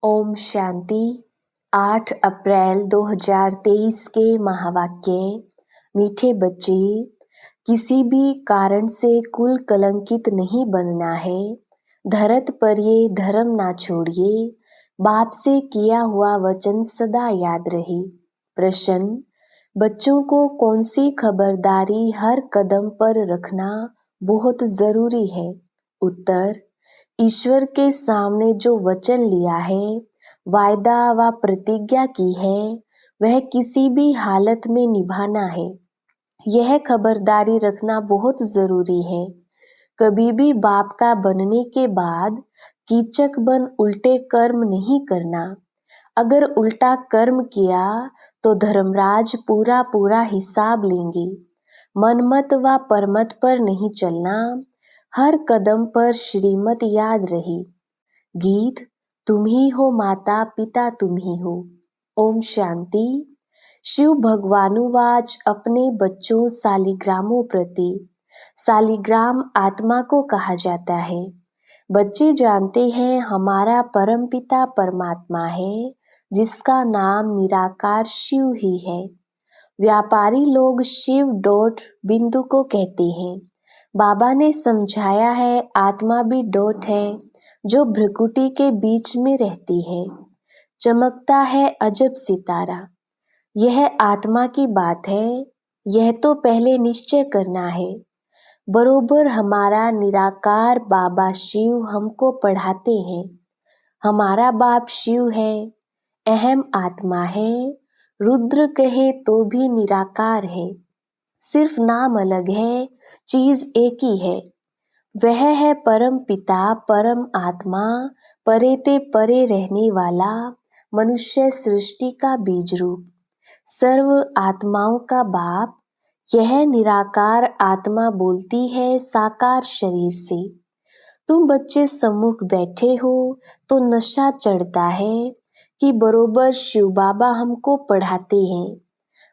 ओम शांति। 8 अप्रैल 2023 के महावाक्य। मीठे बच्चे, किसी भी कारण से कुल कलंकित नहीं बनना है। धरत पर ये धर्म ना छोड़िए। बाप से किया हुआ वचन सदा याद रहे। प्रश्न: बच्चों को कौन सी खबरदारी हर कदम पर रखना बहुत जरूरी है? उत्तर: ईश्वर के सामने जो वचन लिया है, वायदा व प्रतिज्ञा की है, वह किसी भी हालत में निभाना है। यह खबरदारी रखना बहुत जरूरी है। कभी भी बाप का बनने के बाद कीचक बन उल्टे कर्म नहीं करना। अगर उल्टा कर्म किया तो धर्मराज पूरा पूरा हिसाब लेंगे। मनमत व परमत पर नहीं चलना। हर कदम पर श्रीमत याद रही। गीत: तुम ही हो माता पिता तुम ही हो। ओम शांति। शिव भगवानुवाच अपने बच्चों सालिग्रामों प्रति। सालिग्राम आत्मा को कहा जाता है। बच्चे जानते हैं हमारा परम पिता परमात्मा है, जिसका नाम निराकार शिव ही है। व्यापारी लोग शिव डॉट बिंदु को कहते हैं। बाबा ने समझाया है आत्मा भी डॉट है, जो भ्रुकुटी के बीच में रहती है। चमकता है अजब सितारा। यह आत्मा की बात है। यह तो पहले निश्चय करना है। बरोबर हमारा निराकार बाबा शिव हमको पढ़ाते हैं। हमारा बाप शिव है, अहम आत्मा है। रुद्र कहे तो भी निराकार है। सिर्फ नाम अलग है, चीज एक ही है। वह है परम पिता परम आत्मा, परे ते परे रहने वाला, मनुष्य सृष्टि का बीज रूप, सर्व आत्माओं का बाप। यह निराकार आत्मा बोलती है साकार शरीर से। तुम बच्चे सम्मुख बैठे हो तो नशा चढ़ता है कि बरोबर शिव बाबा हमको पढ़ाते हैं।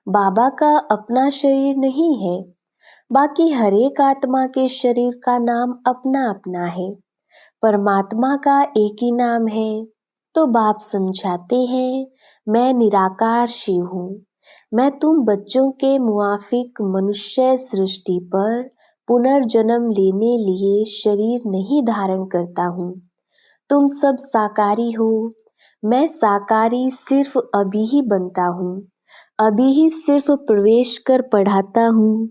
बाबा का अपना शरीर नहीं है, बाकी हर एक आत्मा के शरीर का नाम अपना अपना है। परमात्मा का एक ही नाम है। तो बाप समझाते हैं मैं निराकार शिव हूँ। मैं तुम बच्चों के मुआफिक मनुष्य सृष्टि पर पुनर्जन्म लेने लिए शरीर नहीं धारण करता हूँ। तुम सब साकारी हो। मैं साकारी सिर्फ अभी ही बनता हूँ, अभी ही सिर्फ प्रवेश कर पढ़ाता हूँ।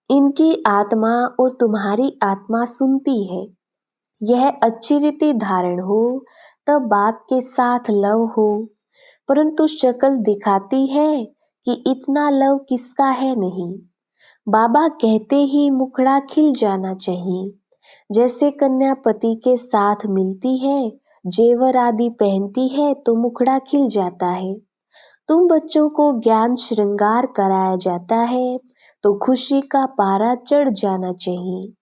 इनकी आत्मा और तुम्हारी आत्मा सुनती है। यह अच्छी रीति धारण हो तब बाप के साथ लव हो, परंतु शक्ल दिखाती है कि इतना लव किसका है नहीं। बाबा कहते ही मुखड़ा खिल जाना चाहिए। जैसे कन्या पति के साथ मिलती है, जेवर आदि पहनती है तो मुखड़ा खिल जाता है। तुम बच्चों को ज्ञान श्रृंगार कराया जाता है तो खुशी का पारा चढ़ जाना चाहिए।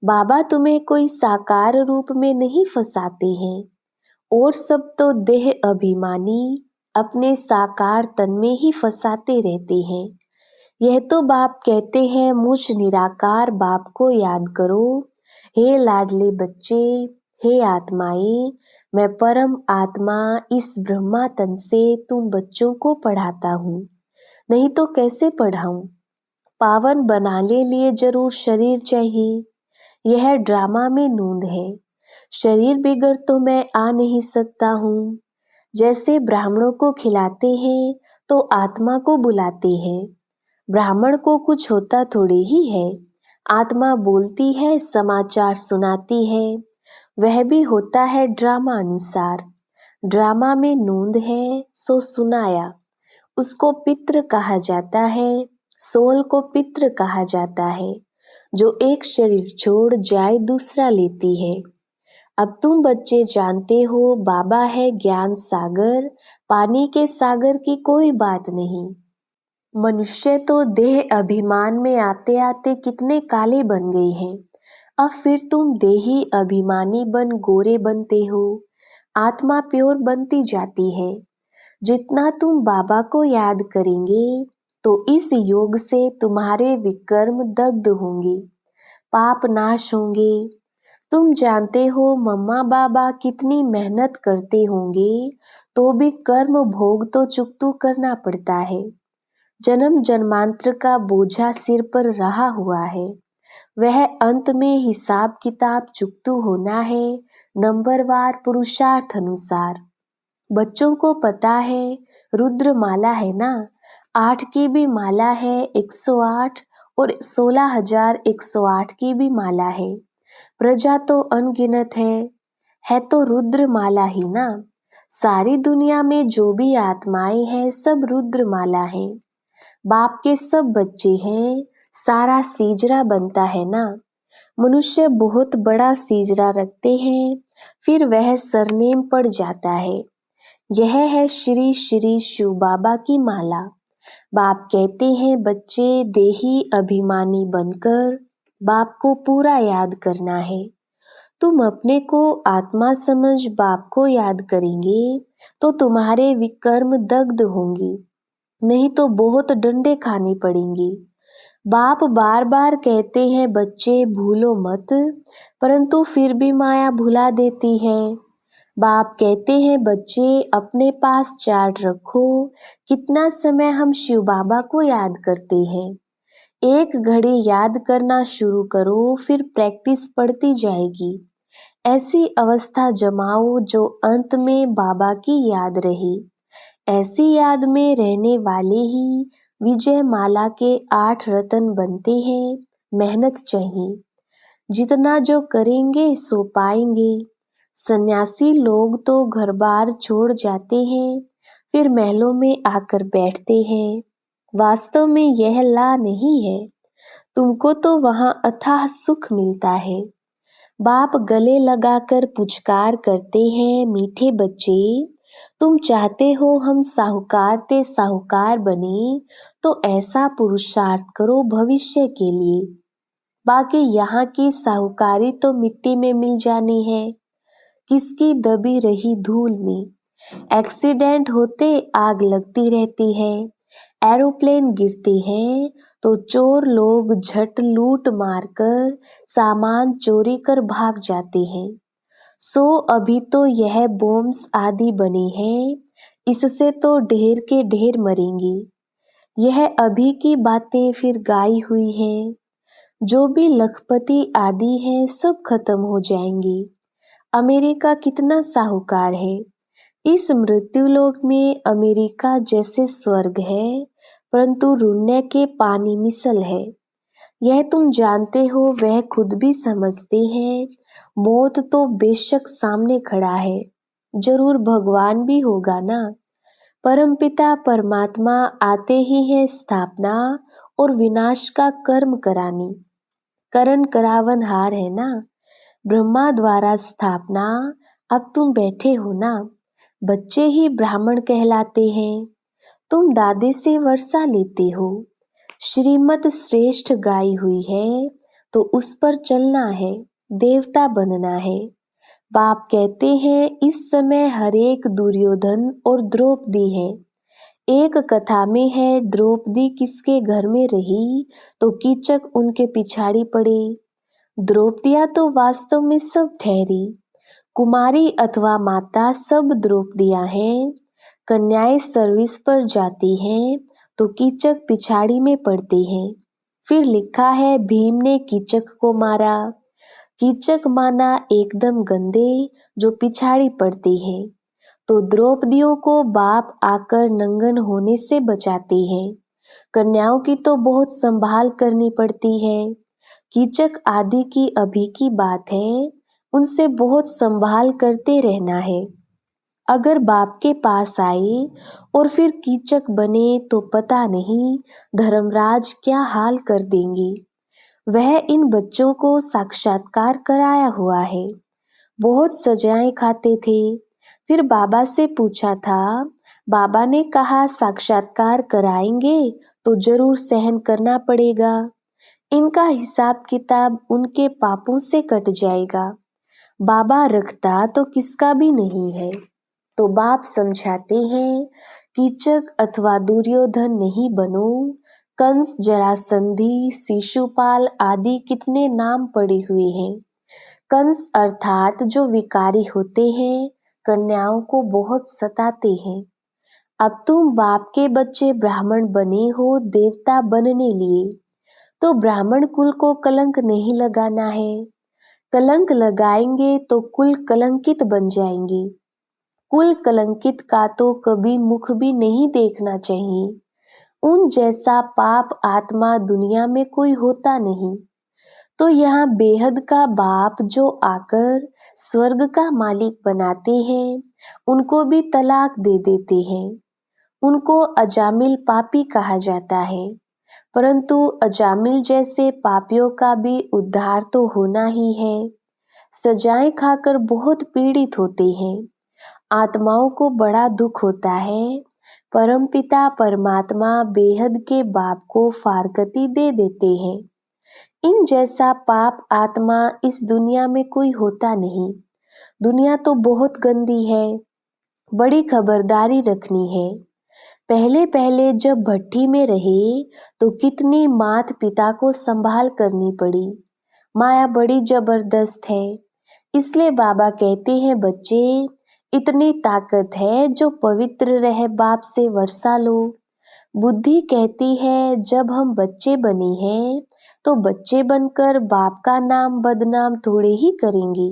बाबा तुम्हें कोई साकार रूप में नहीं फंसाते हैं। और सब तो देह अभिमानी अपने साकार तन में ही फंसाते रहते हैं। यह तो बाप कहते हैं मुझ निराकार बाप को याद करो। हे लाडले बच्चे, हे आत्माएं, मैं परम आत्मा इस ब्रह्मा तन से तुम बच्चों को पढ़ाता हूँ। नहीं तो कैसे पढ़ाऊं? पावन बनाने लिए जरूर शरीर चाहिए। यह ड्रामा में नूंद है। शरीर बिगड़ तो मैं आ नहीं सकता हूँ। जैसे ब्राह्मणों को खिलाते हैं तो आत्मा को बुलाते हैं। ब्राह्मण को कुछ होता थोड़ी ही है। आत्मा बोलती है, समाचार सुनाती है। वह भी होता है ड्रामा अनुसार। ड्रामा में नूंद है सो सुनाया। उसको पितृ कहा जाता है, सोल को पितृ कहा जाता है। जो एक शरीर छोड़ जाए दूसरा लेती है। अब तुम बच्चे जानते हो बाबा है ज्ञान सागर, पानी के सागर की कोई बात नहीं। मनुष्य तो देह अभिमान में आते आते कितने काले बन गए हैं। अब फिर तुम देही अभिमानी बन गोरे बनते हो। आत्मा प्योर बनती जाती है। जितना तुम बाबा को याद करेंगे तो इस योग से तुम्हारे विकर्म दग्ध होंगे, पाप नाश होंगे। तुम जानते हो मम्मा बाबा कितनी मेहनत करते होंगे, तो भी कर्म भोग तो चुकतू करना पड़ता है। जन्म जन्मांतर का बोझा सिर पर रहा हुआ है। वह अंत में हिसाब किताब चुकतू होना है, नंबरवार पुरुषार्थ अनुसार। बच्चों को पता है रुद्र माला है ना, 8 की भी माला है 108 और 16,108 की भी माला है। प्रजा तो अनगिनत है तो रुद्र माला ही ना। सारी दुनिया में जो भी आत्माएं हैं सब रुद्र माला हैं। बाप के सब बच्चे हैं, सारा सीजरा बनता है ना। मनुष्य बहुत बड़ा सीजरा रखते हैं, फिर वह सरनेम पड़ जाता है। यह है श्री श्री शिव बाबा की माला। बाप कहते हैं बच्चे देही अभिमानी बनकर बाप को पूरा याद करना है। तुम अपने को आत्मा समझ बाप को याद करेंगे तो तुम्हारे विकर्म दग्ध होंगे, नहीं तो बहुत डंडे खाने पड़ेंगे। बाप बार बार कहते हैं बच्चे भूलो मत, परंतु फिर भी माया भुला देती है। बाप कहते हैं बच्चे अपने पास चार्ट रखो, कितना समय हम शिव बाबा को याद करते हैं। एक घड़ी याद करना शुरू करो, फिर प्रैक्टिस बढ़ती जाएगी। ऐसी अवस्था जमाओ जो अंत में बाबा की याद रहे। ऐसी याद में रहने वाले ही विजय माला के 8 रतन बनते हैं। मेहनत चाहिए, जितना जो करेंगे सो पाएंगे। सन्यासी लोग तो घर बार छोड़ जाते हैं, फिर महलों में आकर बैठते हैं। वास्तव में यह ला नहीं है, तुमको तो वहां अथाह सुख मिलता है। बाप गले लगाकर पुचकार करते हैं, मीठे बच्चे तुम चाहते हो हम साहूकार ते साहूकार बने, तो ऐसा पुरुषार्थ करो भविष्य के लिए। बाकी यहाँ की साहूकारी तो मिट्टी में मिल जानी है, किसकी दबी रही धूल में। एक्सीडेंट होते आग लगती रहती है, एरोप्लेन गिरते हैं तो चोर लोग झट लूट मारकर सामान चोरी कर भाग जाते हैं। सो अभी तो यह बॉम्ब्स आदि बने हैं, इससे तो ढेर के ढेर मरेंगे। यह अभी की बातें फिर गाई हुई हैं। जो भी लखपति आदि हैं सब खत्म हो जाएंगे। अमेरिका कितना साहूकार है। इस मृत्युलोक में अमेरिका जैसे स्वर्ग है, परंतु रुण्य के पानी मिसल है। यह तुम जानते हो, वह खुद भी समझते हैं। मौत तो बेशक सामने खड़ा है, जरूर भगवान भी होगा ना। परमपिता परमात्मा आते ही है स्थापना और विनाश का कर्म करानी। करण करावन हार है ना, ब्रह्मा द्वारा स्थापना। अब तुम बैठे हो ना, बच्चे ही ब्राह्मण कहलाते हैं। तुम दादी से वर्षा लेते हो। श्रीमत श्रेष्ठ गाई हुई है तो उस पर चलना है, देवता बनना है। बाप कहते हैं इस समय हरेक दुर्योधन और द्रौपदी है। एक कथा में है द्रौपदी किसके घर में रही तो कीचक उनके पिछाड़ी पड़े। द्रौपदियां तो वास्तव में सब ठहरी, कुमारी अथवा माता सब द्रौपदियां हैं। कन्याएं सर्विस पर जाती हैं तो कीचक पिछाड़ी में पड़ते हैं। फिर लिखा है भीम ने कीचक को मारा। कीचक माना एकदम गंदे जो पिछाड़ी पड़ते हैं, तो द्रौपदियों को बाप आकर नंगन होने से बचाते हैं। कन्याओं की तो बहुत संभाल करनी पड़ती है। कीचक आदि की अभी की बात है, उनसे बहुत संभाल करते रहना है। अगर बाप के पास आए और फिर कीचक बने तो पता नहीं धर्मराज क्या हाल कर देंगे। वह इन बच्चों को साक्षात्कार कराया हुआ है। बहुत सजाएं खाते थे। फिर बाबा से पूछा था, बाबा ने कहा साक्षात्कार कराएंगे तो जरूर सहन करना पड़ेगा। इनका हिसाब किताब उनके पापों से कट जाएगा। बाबा रखता तो किसका भी नहीं है। तो बाप समझाते हैं कीचक अथवा दुर्योधन नहीं बनो। कंस, जरासंधी, शिशुपाल आदि कितने नाम पड़े हुए हैं। कंस अर्थात जो विकारी होते हैं, कन्याओं को बहुत सताते हैं। अब तुम बाप के बच्चे ब्राह्मण बने हो देवता बनने लिए, तो ब्राह्मण कुल को कलंक नहीं लगाना है। कलंक लगाएंगे तो कुल कलंकित बन जाएंगे। कुल कलंकित का तो कभी मुख भी नहीं देखना चाहिए। उन जैसा पाप आत्मा दुनिया में कोई होता नहीं। तो यहाँ बेहद का बाप जो आकर स्वर्ग का मालिक बनाते हैं, उनको भी तलाक दे देते हैं। उनको अजामिल पापी कहा जाता है, परंतु अजामिल जैसे पापियों का भी उद्धार तो होना ही है। सजाएं खाकर बहुत पीड़ित होते हैं। आत्माओं को बड़ा दुख होता है। परमपिता परमात्मा बेहद के बाप को फारकती दे देते हैं। इन जैसा पाप आत्मा इस दुनिया में कोई होता नहीं। दुनिया तो बहुत गंदी है, बड़ी खबरदारी रखनी है। पहले पहले जब भट्ठी में रहे तो कितनी मात पिता को संभाल करनी पड़ी। माया बड़ी जबरदस्त है। इसलिए बाबा कहते हैं, बच्चे इतनी ताकत है जो पवित्र रहे बाप से वर्षा लो। बुद्धि कहती है जब हम बच्चे बने हैं तो बच्चे बनकर बाप का नाम बदनाम थोड़े ही करेंगे।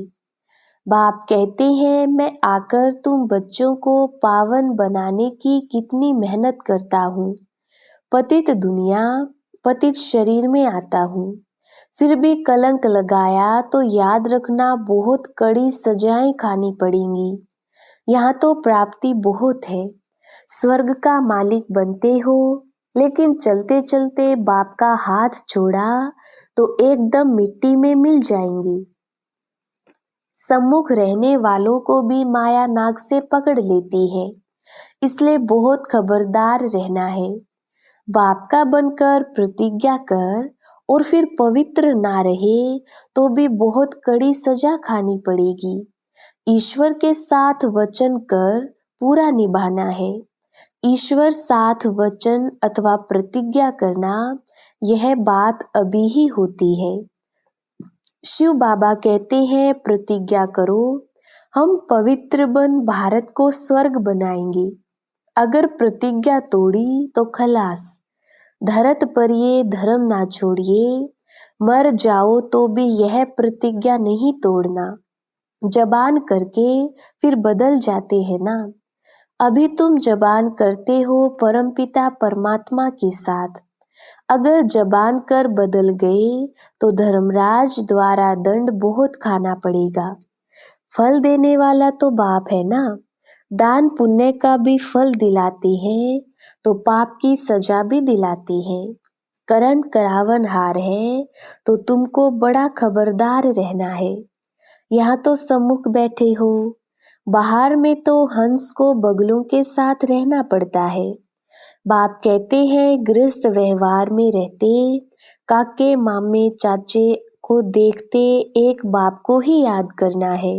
बाप कहते हैं, मैं आकर तुम बच्चों को पावन बनाने की कितनी मेहनत करता हूँ। पतित दुनिया, पतित शरीर में आता हूँ, फिर भी कलंक लगाया तो याद रखना बहुत कड़ी सजाएं खानी पड़ेंगी। यहाँ तो प्राप्ति बहुत है, स्वर्ग का मालिक बनते हो, लेकिन चलते चलते बाप का हाथ छोड़ा तो एकदम मिट्टी में मिल जाएंगे। सम्मुख रहने वालों को भी माया नाक से पकड़ लेती है, इसलिए बहुत खबरदार रहना है। बाप का बनकर प्रतिज्ञा कर और फिर पवित्र ना रहे तो भी बहुत कड़ी सजा खानी पड़ेगी। ईश्वर के साथ वचन कर पूरा निभाना है। ईश्वर साथ वचन अथवा प्रतिज्ञा करना, यह बात अभी ही होती है। शिव बाबा कहते हैं, प्रतिज्ञा करो, हम पवित्र बन भारत को स्वर्ग बनाएंगे। अगर प्रतिज्ञा तोड़ी तो खलास। धरत पर ये धर्म ना छोड़िए, मर जाओ तो भी यह प्रतिज्ञा नहीं तोड़ना। जबान करके फिर बदल जाते हैं ना। अभी तुम जबान करते हो परमपिता परमात्मा के साथ। अगर जबान कर बदल गए तो धर्मराज द्वारा दंड बहुत खाना पड़ेगा। फल देने वाला तो बाप है ना। दान पुण्य का भी फल दिलाते हैं तो पाप की सजा भी दिलाते हैं। करण करावन हार है तो तुमको बड़ा खबरदार रहना है। यहाँ तो सम्मुख बैठे हो, बाहर में तो हंस को बगलों के साथ रहना पड़ता है। बाप कहते हैं, गृहस्थ व्यवहार में रहते काके मामे चाचे को देखते एक बाप को ही याद करना है।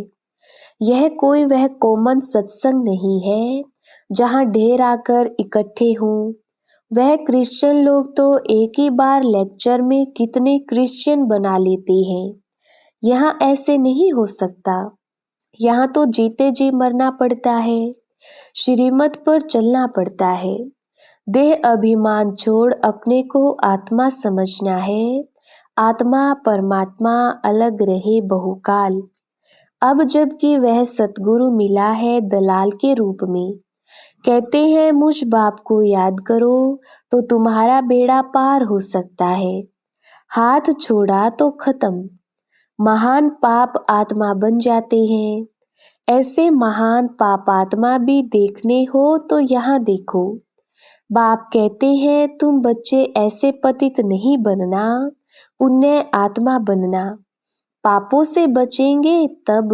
यह कोई वह कॉमन सत्संग नहीं है जहाँ ढेर आकर इकट्ठे हों। वह क्रिश्चियन लोग तो एक ही बार लेक्चर में कितने क्रिश्चियन बना लेते हैं। यहाँ ऐसे नहीं हो सकता। यहाँ तो जीते जी मरना पड़ता है, श्रीमत पर चलना पड़ता है। देह अभिमान छोड़ अपने को आत्मा समझना है। आत्मा परमात्मा अलग रहे बहुकाल। अब जबकि वह सतगुरु मिला है दलाल के रूप में, कहते हैं मुझ बाप को याद करो तो तुम्हारा बेड़ा पार हो सकता है। हाथ छोड़ा तो खत्म। महान पाप आत्मा बन जाते हैं। ऐसे महान पापात्मा भी देखने हो तो यहाँ देखो। बाप कहते हैं, तुम बच्चे ऐसे पतित नहीं बनना, पुण्य आत्मा बनना। पापों से बचेंगे तब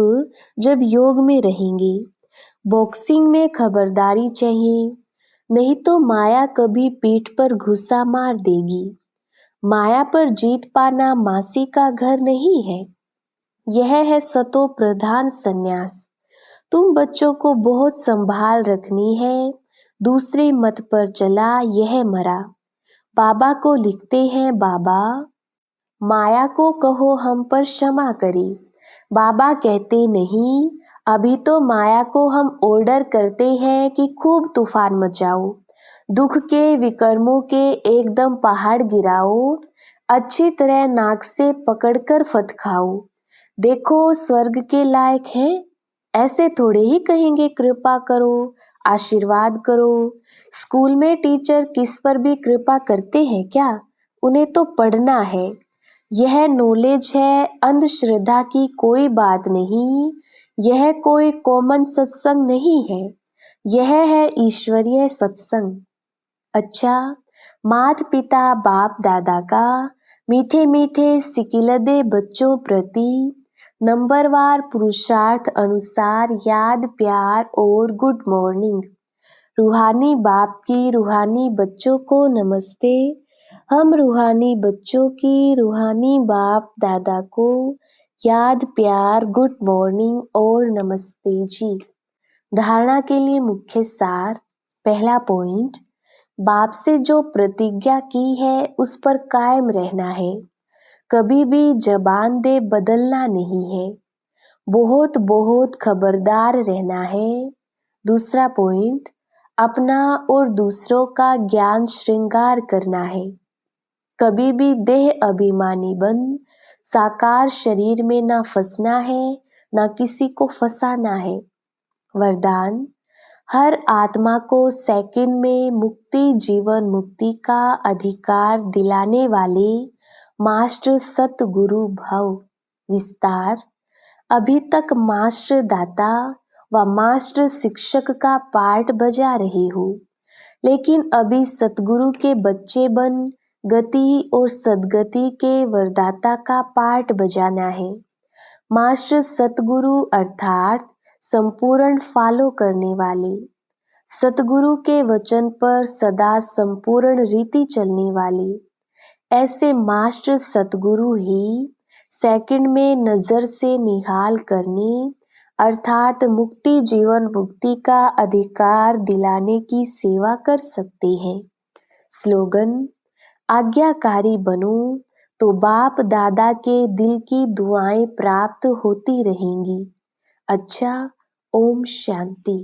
जब योग में रहेंगे। बॉक्सिंग में खबरदारी चाहिए, नहीं तो माया कभी पीठ पर घुसा मार देगी। माया पर जीत पाना मासी का घर नहीं है। यह है सतो प्रधान संन्यास। तुम बच्चों को बहुत संभाल रखनी है। दूसरे मत पर चला यह मरा। बाबा को लिखते हैं, बाबा माया को कहो हम पर क्षमा करे। बाबा कहते नहीं, अभी तो माया को हम ऑर्डर करते हैं कि खूब तूफान मचाओ, दुख के विकर्मों के एकदम पहाड़ गिराओ, अच्छी तरह नाक से पकड़कर फत खाओ। देखो स्वर्ग के लायक हैं, ऐसे थोड़े ही कहेंगे कृपा करो, आशीर्वाद करो। स्कूल में टीचर किस पर भी कृपा करते हैं क्या? उन्हें तो पढ़ना है। यह नॉलेज है, अंधश्रद्धा की कोई बात नहीं। यह कोई कॉमन सत्संग नहीं है, यह है ईश्वरीय सत्संग। अच्छा, मात पिता बाप दादा का मीठे मीठे सिकिलदे बच्चों प्रति नंबरवार पुरुषार्थ अनुसार याद प्यार और गुड मॉर्निंग। रूहानी बाप की रूहानी बच्चों को नमस्ते। हम रूहानी बच्चों की रूहानी बाप दादा को याद प्यार गुड मॉर्निंग और नमस्ते जी। धारणा के लिए मुख्य सार। पहला पॉइंट, बाप से जो प्रतिज्ञा की है उस पर कायम रहना है, कभी भी जबान दे बदलना नहीं है, बहुत बहुत खबरदार रहना है। दूसरा पॉइंट, अपना और दूसरों का ज्ञान श्रृंगार करना है, कभी भी देह अभिमानी बन साकार शरीर में ना फंसना है, ना किसी को फंसाना है। वरदान, हर आत्मा को सेकंड में मुक्ति जीवन मुक्ति का अधिकार दिलाने वाले मास्टर सतगुरु भव। विस्तार, अभी तक मास्टर दाता व मास्टर शिक्षक का पार्ट बजा रही हूँ, लेकिन अभी सतगुरु के बच्चे बन गति और सदगति के वरदाता का पार्ट बजाना है। मास्टर सतगुरु अर्थात संपूर्ण फॉलो करने वाले, सतगुरु के वचन पर सदा संपूर्ण रीति चलने वाले, ऐसे मास्टर सतगुरु ही सेकंड में नजर से निहाल करने अर्थात मुक्ति जीवन मुक्ति का अधिकार दिलाने की सेवा कर सकते हैं। स्लोगन, आज्ञाकारी बनो तो बाप दादा के दिल की दुआएं प्राप्त होती रहेंगी। अच्छा, ओम शांति।